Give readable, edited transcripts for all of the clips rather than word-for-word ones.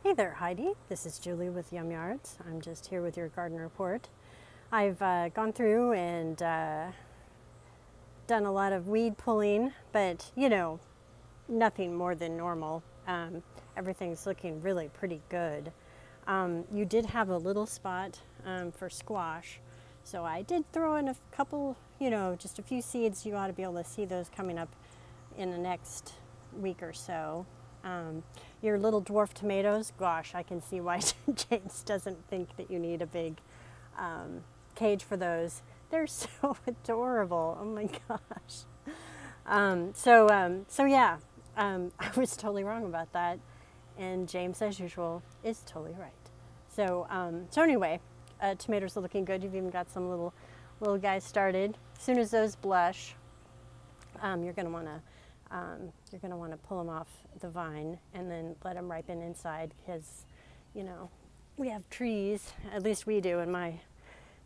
Hey there, Heidi. This is Julie with Yum Yards. I'm just here with your garden report. I've gone through and done a lot of weed pulling, but nothing more than normal. Everything's looking really pretty good. You did have a little spot for squash, so I did throw in a couple, just a few seeds. You ought to be able to see those coming up in the next week or so. Your little dwarf tomatoes, gosh, I can see why James doesn't think that you need a big cage for those. They're so adorable. Oh my gosh. So yeah, I was totally wrong about that, and James, as usual, is totally right. So anyway, tomatoes are looking good. You've even got some little guys started. As soon as those blush, you're going to want to pull them off the vine and then let them ripen inside, because we have trees, at least we do in my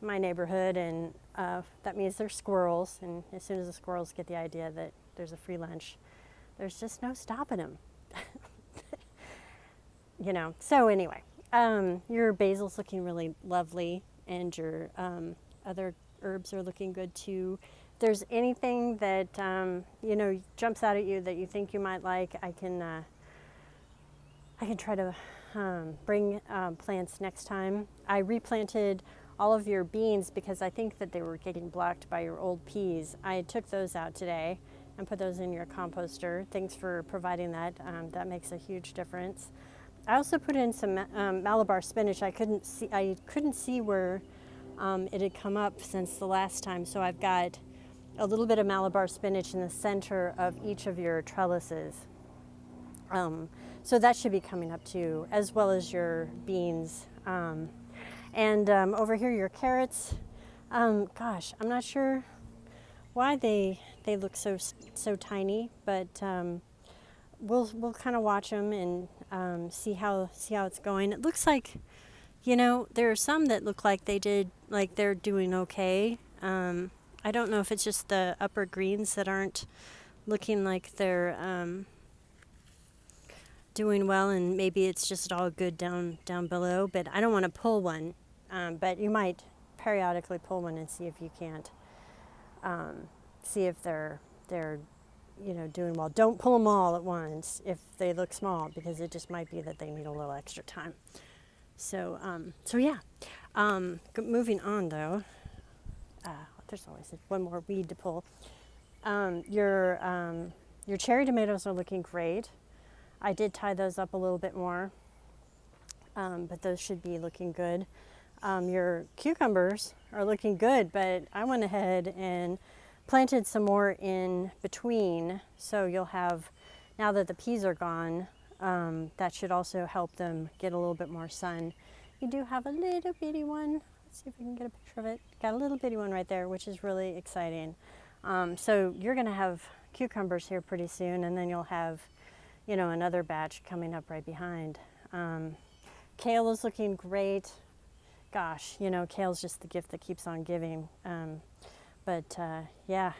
neighborhood, and that means there's squirrels, and as soon as the squirrels get the idea that there's a free lunch, there's just no stopping them. So anyway, your basil's looking really lovely, and your other herbs are looking good too. If there's anything that jumps out at you that you think you might like, I can try to bring plants next time. I replanted all of your beans because I think that they were getting blocked by your old peas. I took those out today and put those in your composter. Thanks for providing that. That makes a huge difference. I also put in some Malabar spinach. I couldn't see where it had come up since the last time, so I've got a little bit of Malabar spinach in the center of each of your trellises. So that should be coming up too, as well as your beans. And over here, your carrots. Gosh, I'm not sure why they look so tiny, but we'll kind of watch them and see how it's going. It looks like, there are some that look like they're doing okay. I don't know if it's just the upper greens that aren't looking like they're doing well, and maybe it's just all good down below. But I don't want to pull one. But you might periodically pull one and see if you can't see if they're doing well. Don't pull them all at once if they look small, because it just might be that they need a little extra time. So yeah. Moving on though, there's always one more weed to pull. Your cherry tomatoes are looking great. I did tie those up a little bit more, but those should be looking good. Your cucumbers are looking good, but I went ahead and planted some more in between, so you'll have, now that the peas are gone, that should also help them get a little bit more sun. You do have a little bitty one. Let's see if we can get a picture of it. Got a little bitty one right there, which is really exciting. So you're going to have cucumbers here pretty soon, and then you'll have, another batch coming up right behind. Kale is looking great. Gosh, kale's just the gift that keeps on giving. But yeah,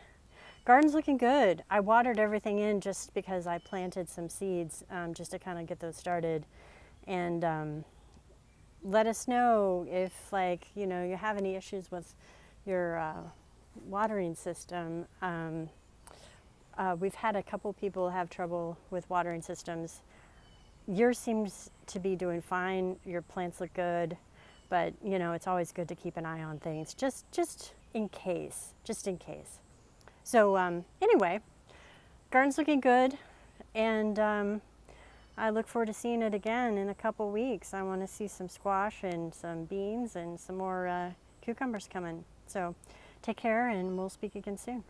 garden's looking good. I watered everything in just because I planted some seeds just to kind of get those started. And let us know if, you have any issues with your watering system. We've had a couple people have trouble with watering systems. Yours seems to be doing fine. Your plants look good, but it's always good to keep an eye on things, just in case. So anyway, garden's looking good, and I look forward to seeing it again in a couple weeks. I want to see some squash and some beans and some more cucumbers coming. So take care, and we'll speak again soon.